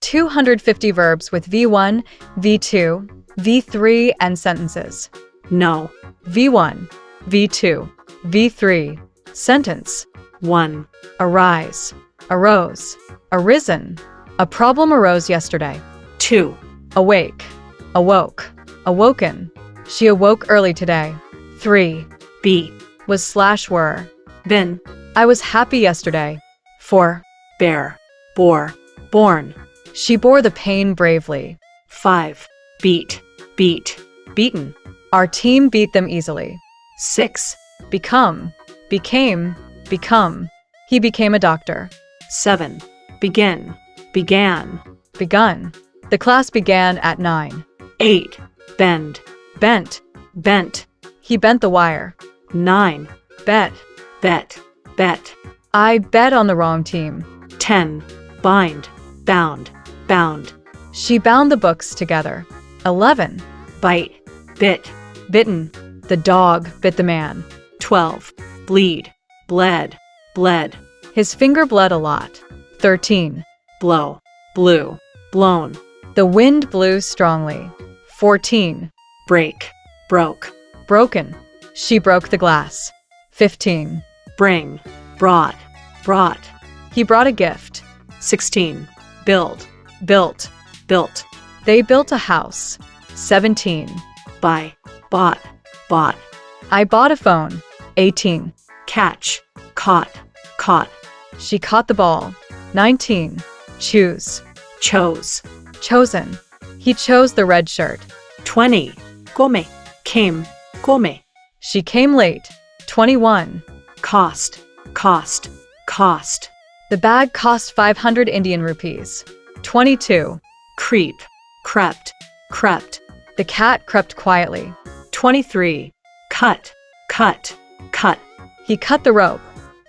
250 verbs with V1, V2, V3, and sentences. No. V1, V2, V3. Sentence. 1. Arise, arose, arisen. A problem arose yesterday. 2. Awake, awoke, awoken. She awoke early today. 3. Be. Was/were. Been. I was happy yesterday. 4. Bear. Bore. Born. She bore the pain bravely. 5. Beat. Beat. Beaten. Our team beat them easily. 6. Become, became, become. He became a doctor. 7. Begin. Began. Begun. The class began at 9. 8. Bend. Bent. Bent. He bent the wire. 9. Bet. Bet. Bet. I bet on the wrong team. 10. Bind. Bound. Bound. She bound the books together. 11. Bite. Bit. Bitten. The dog bit the man. 12. Bleed. Bled. Bled. His finger bled a lot. 13. Blow. Blew. Blown. The wind blew strongly. 14. Break. Broke. Broken. She broke the glass. 15. Bring. Brought. Brought. He brought a gift. 16. Build. Built. Built. They built a house. 17. Buy. Bought. Bought. I bought a phone. 18. Catch. Caught. Caught. She caught the ball. 19. Choose. Chose. Chosen. He chose the red shirt. 20. Come. Came. Come. She came late. 21. Cost. Cost. Cost. The bag cost 500 Indian rupees. 22. Creep. Crept. Crept. The cat crept quietly. 23. Cut. Cut. Cut. He cut the rope.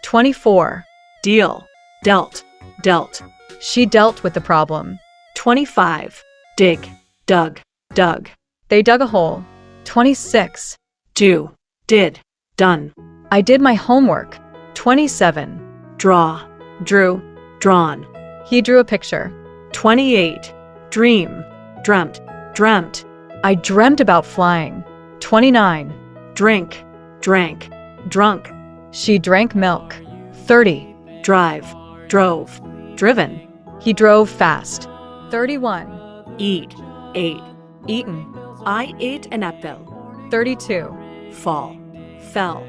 24. Deal. Dealt. Dealt. She dealt with the problem. 25. Dig. Dug. Dug. They dug a hole. 26. Do. Did. Done. I did my homework. 27. Draw. Drew. Drawn. He drew a picture. 28. Dream. Dreamt. Dreamt. I dreamt about flying. 29. Drink. Drank. Drunk. She drank milk. 30. Drive. Drove. Driven. He drove fast. 31. Eat. Ate. Eaten. I ate an apple. 32. Fall. Fell.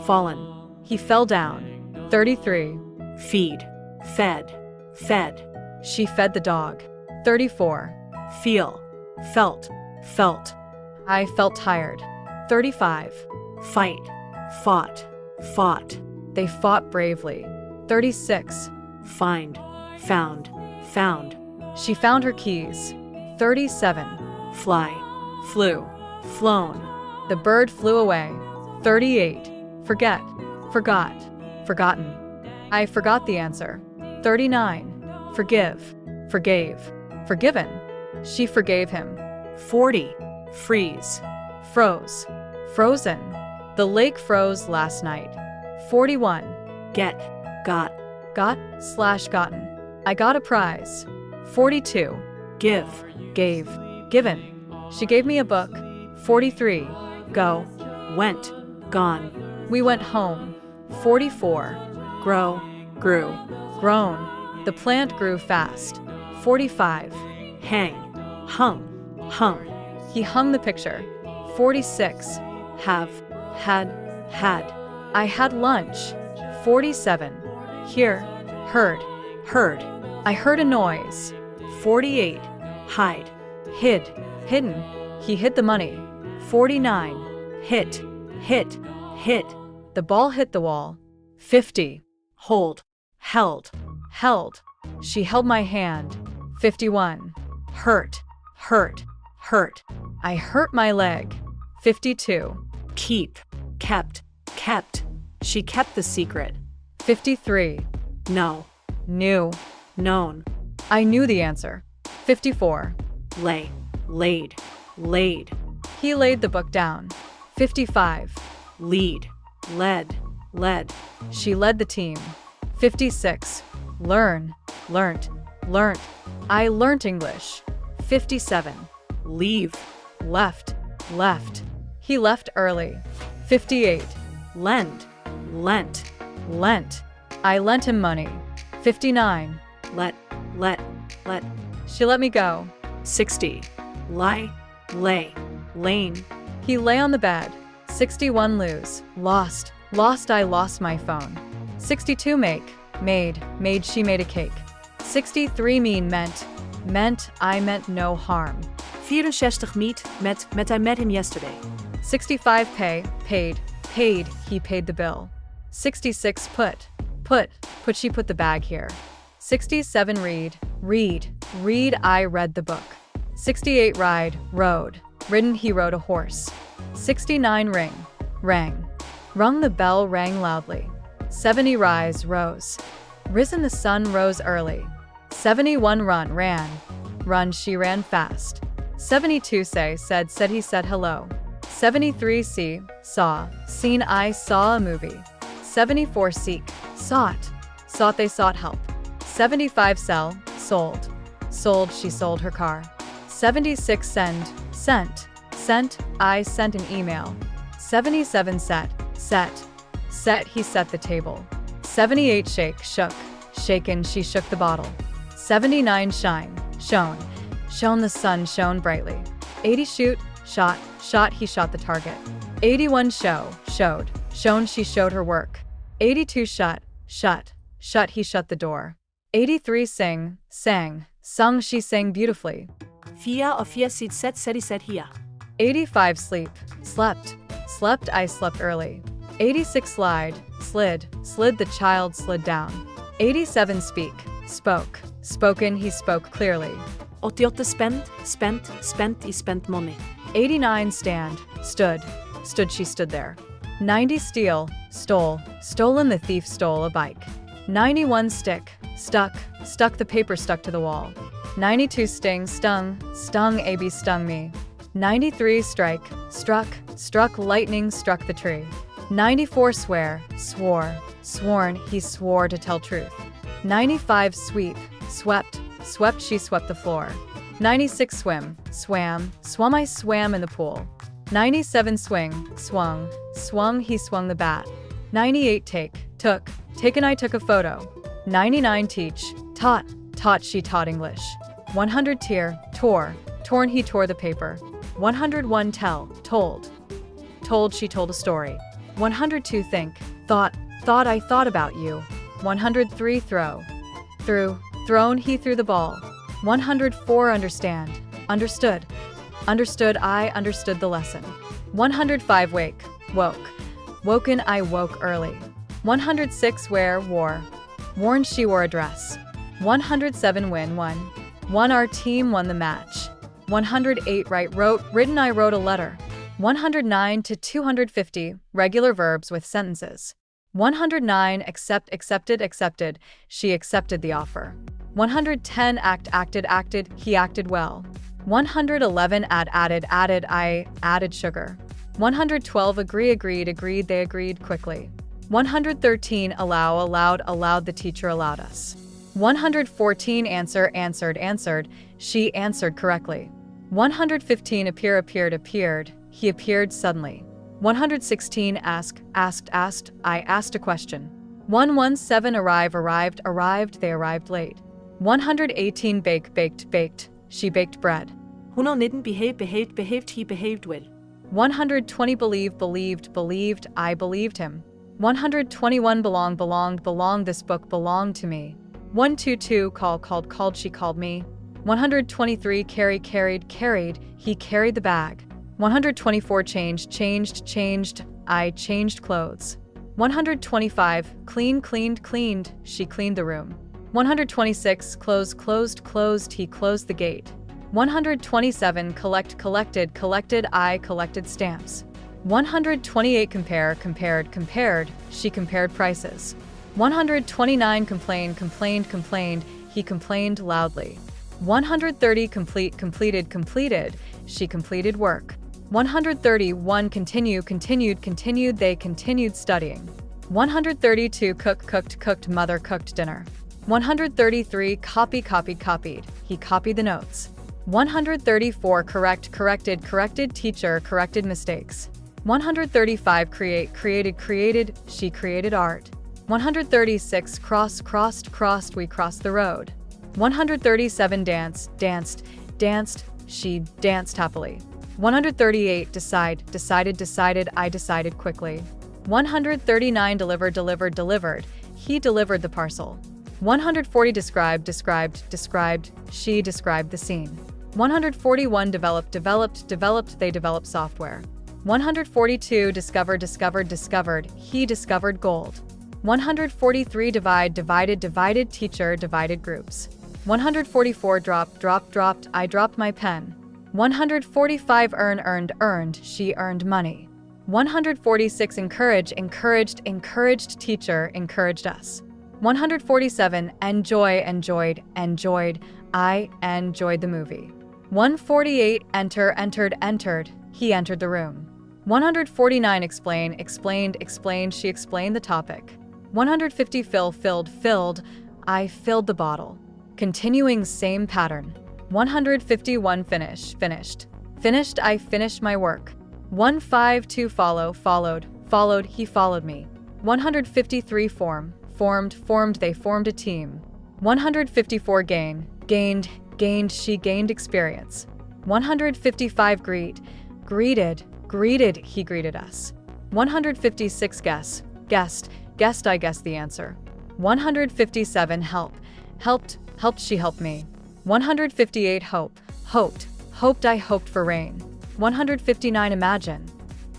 Fallen. He fell down. 33. Feed. Fed. Fed. She fed the dog. 34. Feel. Felt. Felt. I felt tired. 35. Fight. Fought. Fought. They fought bravely. 36. Find. Found. Found. She found her keys. 37. Fly. Flew. Flown. The bird flew away. 38. Forget. Forgot. Forgotten. I forgot the answer. 39. Forgive. Forgave. Forgiven. She forgave him. 40. Freeze. Froze. Frozen. The lake froze last night. 41. Get. Got. Got/gotten. I got a prize. 42. Give. Gave. Given. She gave me a book. 43. Go. Went. Gone. We went home. 44. Grow. Grew. Grown. The plant grew fast. 45. Hang. Hung. Hung. He hung the picture. 46. Have. Had. Had. I had lunch. 47. Hear. Heard. Heard. I heard a noise. 48. Hide. Hid. Hidden. He hid the money. 49. Hit. Hit. Hit. The ball hit the wall. 50. Hold. Held. Held. She held my hand. 51. Hurt. Hurt. Hurt. I hurt my leg. 52. Keep. Kept. Kept. She kept the secret. 53. Know. Knew. Known. I knew the answer. 54. Lay. Laid. Laid. He laid the book down. 55. Lead. Led. Led. She led the team. 56. Learn. Learnt. Learnt. I learnt English. 57. Leave. Left, left. He left early. 58. Lend. Lent. Lent. I lent him money. 59. Let. She let me go. 60. Lie. Lay. Lane. He lay on the bed. 61. Lose. Lost. Lost. I lost my phone. 62. Make. Made. She made a cake. 63. Mean. Meant. I meant no harm. 64. Meet. Met I met him yesterday. 65. Paid. He paid the bill. 66. Put. She put the bag here. 67. Read. I read the book. 68. Rode. Ridden. He rode a horse. 69. Rang. Rung. The bell rang loudly. 70. Rose. Risen. The sun rose early. 71. Run. She ran fast. 72. Said. He said hello. 73. Saw. Seen. I saw a movie. 74. Seek. Sought. They sought help. 75. Sell. Sold. She sold her car. 76. Sent. I sent an email. 77. Set. He set the table. 78. Shook. Shaken. She shook the bottle. 79. Shone. The sun shone brightly. 80. Shot. He shot the target. 81. Showed. Shown. She showed her work. 82. Shut. He shut the door. 83. Sang. Sung. She sang beautifully. 4 said here. 85. Slept. I slept early. 86. Slid. The child slid down. 87. Spoke. Spoken. He spoke clearly. 88. Spent. He spent money. 89. Stood. She stood there. 90. Stole. Stolen. The thief stole a bike. 91. Stuck. The paper stuck to the wall. 92. Stung. AB stung me. 93. Struck. Lightning struck the tree. 94. Sworn. He swore to tell truth. 95. Swept. She swept the floor. 96. Swam. I swam in the pool. 97. Swung. He swung the bat. 98. Took. Taken. I took a photo. 99. Teach. Taught. She taught English. 100. Tore. Torn. He tore the paper. 101. Told. She told a story. 102. Think. Thought. I thought about you. 103. Threw. Thrown. He threw the ball. 104. Understand. Understood. I understood the lesson. 105. Woke. Woken. I woke early. 106. Wore. Worn. She wore a dress. 107. Won. Our team won the match. 108. Written. I wrote a letter. 109 to 250 regular verbs with sentences. 109. Accepted. She accepted the offer. 110. Acted. He acted well. 111. Added. I added sugar. 112. Agreed. They agreed quickly. 113. Allowed. The teacher allowed us. 114. Answered. She answered correctly. 115. Appeared. He appeared suddenly. 116. Asked. I asked a question. 117. Arrived. They arrived late. 118. Baked. She baked bread. 119. Behaved. He behaved well. 120. Believed. I believed him. 121. Belonged. This book belonged to me. 122. Called. She called me. 123. Carried. He carried the bag. 124. Changed. I changed clothes. 125. Cleaned. She cleaned the room. 126. Closed. He closed the gate. 127. Collected. I collected stamps. 128. Compared. She compared prices. 129. Complained. He complained loudly. 130. Completed. She completed work. 131. Continued. They continued studying. 132. Cooked. Mother cooked dinner. 133 copy, copied, copied. He copied the notes. 134 correct, corrected, corrected, teacher corrected mistakes. 135 create, created, created, she created art. 136 cross, crossed, crossed, we crossed the road. 137 dance, danced, danced, she danced happily. 138 decide, decided, decided, I decided quickly. 139 deliver, delivered, delivered, he delivered the parcel. 140 describe, described, described, she described the scene. 141 develop, developed, developed, they developed software. 142 discover, discovered, discovered, he discovered gold. 143 divide, divided, divided, teacher divided groups. 144 drop, drop, dropped, I dropped my pen. 145 earn, earned, earned, she earned money. 146 encourage, encouraged, encouraged, teacher encouraged us. 147 enjoy, enjoyed, enjoyed, I enjoyed the movie. 148 enter, entered, entered, he entered the room. 149 explain, explained, explained, she explained the topic. 150 fill, filled, filled, I filled the bottle. Continuing same pattern. 151 finish, finished. Finished, I finished my work. 152 follow, followed, followed, he followed me. 153 form, formed, formed, they formed a team. 154 gain, gained, gained, she gained experience. 155 greet, greeted, greeted, he greeted us. 156 guess, guessed, guessed, I guessed the answer. 157 help, helped, helped, she helped me. 158 hope, hoped, hoped, I hoped for rain. 159 imagine,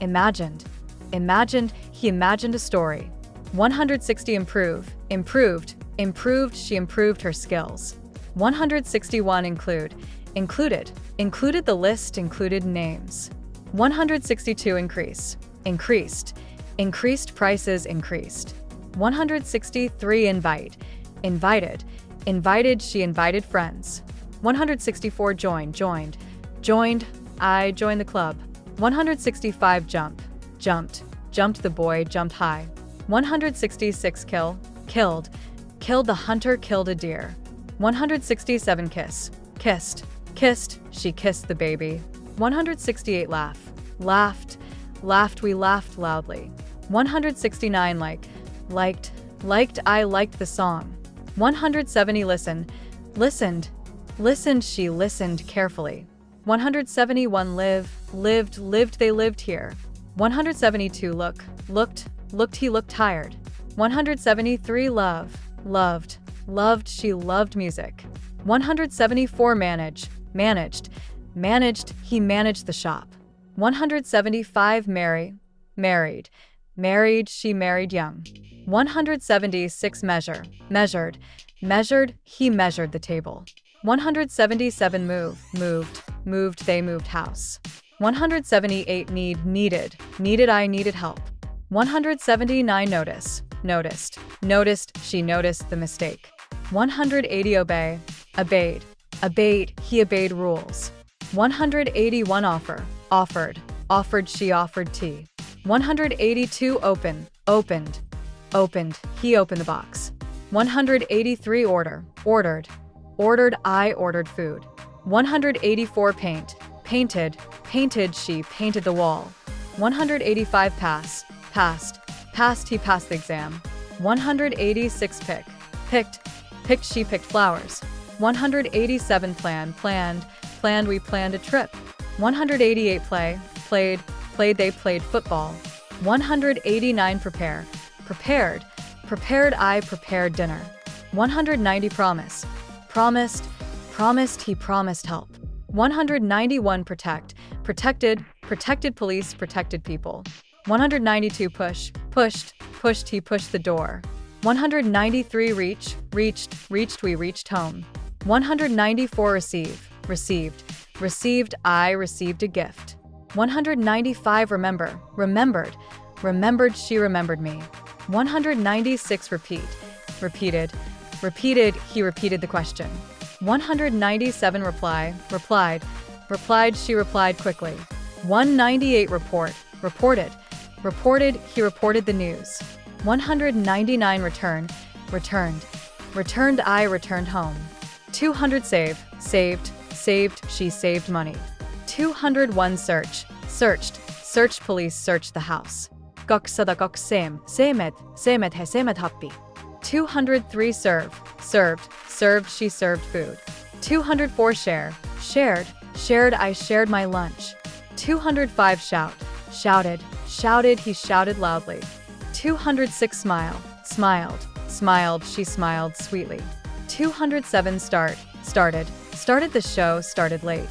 imagined, imagined, he imagined a story. 160 improve, improved, improved, she improved her skills. 161 include, included, included the list, included names. 162 increase, increased, increased prices, increased. 163 invite, invited, invited, she invited friends. 164 join, joined, joined, I joined the club. 165 jump, jumped, jumped the boy, jumped high. 166 kill, killed, killed the hunter, killed a deer. 167 kiss, kissed, kissed, she kissed the baby. 168 laugh, laughed, laughed, we laughed loudly. 169 like, liked, liked, I liked the song. 170 listen, listened, listened, she listened carefully. 171 live, lived, lived, they lived here. 172 look, looked, looked, he looked tired. 173 love, loved, loved, she loved music. 174 manage, managed, managed, he managed the shop. 175 marry, married, married, she married young. 176 measure, measured, measured, he measured the table. 177 move, moved, moved, they moved house. 178 need, needed, needed, I needed help. 179 notice, noticed, noticed, she noticed the mistake. 180 obey, obeyed, obeyed, he obeyed rules. 181 offer, offered, offered, she offered tea. 182 open, opened, opened, he opened the box. 183 order, ordered, ordered, I ordered food. 184 paint, painted, painted, she painted the wall. 185 pass, passed, passed, he passed the exam. 186 pick, picked, picked, she picked flowers. 187 plan, planned, planned, we planned a trip. 188 play, played, played, they played football. 189 prepare, prepared, prepared, I prepared dinner. 190 promise, promised, promised, he promised help. 191 protect, protected, protected police, protected people. 192 push, pushed, pushed, he pushed the door. 193 reach, reached, reached, we reached home. 194 receive, received, received, I received a gift. 195 remember, remembered, remembered, she remembered me. 196 repeat, repeated, repeated, he repeated the question. 197 reply, replied, replied, she replied quickly. 198 report, reported, reported, he reported the news. 199 return, returned, returned I returned home. 200 save, saved, she saved money. 201 search, searched police searched the house. Goksada goksem, semet he semet happi. 203 served she served food. 204 shared I shared my lunch. 205 shouted he shouted loudly. 206 smiled she smiled sweetly. 207 started the show started late.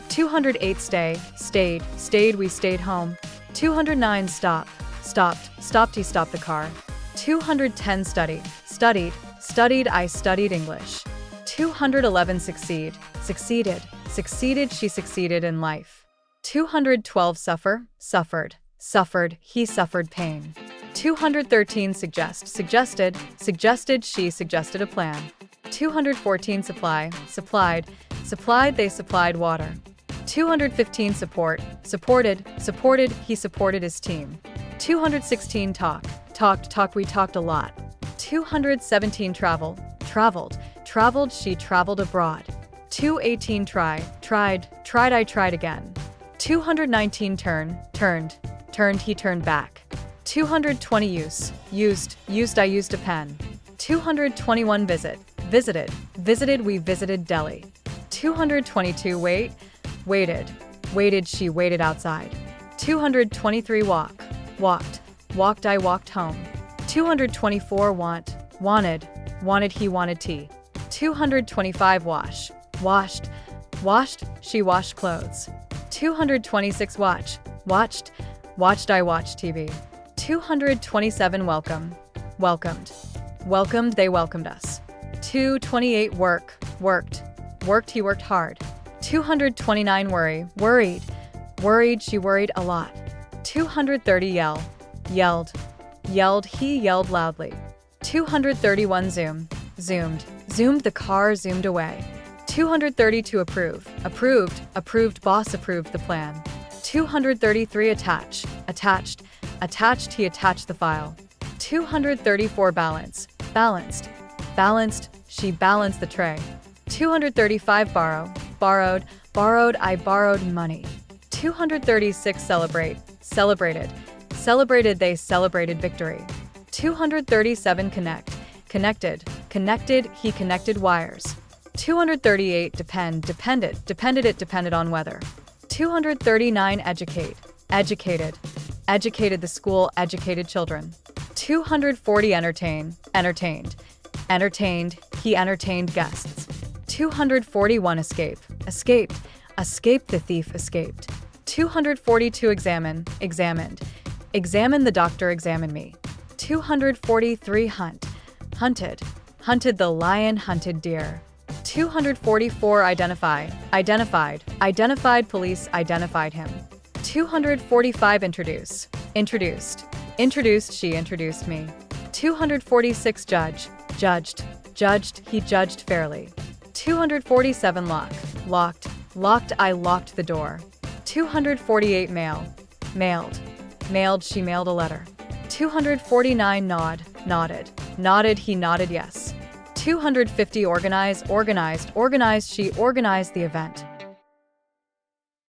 208 stayed we stayed home. 209 stopped he stopped the car. 210 studied I studied English. 211 succeeded she succeeded in life. 212 suffered he suffered pain. 213 suggested she suggested a plan. 214 supplied they supplied water. 215 supported he supported his team. 216 talked we talked a lot. 217 traveled she traveled abroad. 218 tried I tried again. 219 turned he turned back. 220 used I used a pen. 221 visited we visited Delhi. 222 waited she waited outside. 223 walked I walked home. 224 wanted he wanted tea. 225 washed she washed clothes. 226 watched I watched TV. 227 welcomed they welcomed us. 228 worked he worked hard. 229 worried she worried a lot. 230 yelled he yelled loudly. 231 zoomed the car zoomed away. 232 approved boss approved the plan. 233 attached he attached the file. 234 balanced she balanced the tray. 235 borrowed I borrowed money. 236 celebrated they celebrated victory. 237 connected he connected wires. 238 depended on weather. 239 educated the school educated children. 240 entertained he entertained guests. 241 escaped the thief escaped. 242 examined the doctor examined me. 243 hunted the lion hunted deer. 244 identified police identified him. 245 introduced she introduced me. 246 judged he judged fairly. 247 locked I locked the door. 248 mailed she mailed a letter. 249 nodded he nodded yes. 250 organized she organized the event.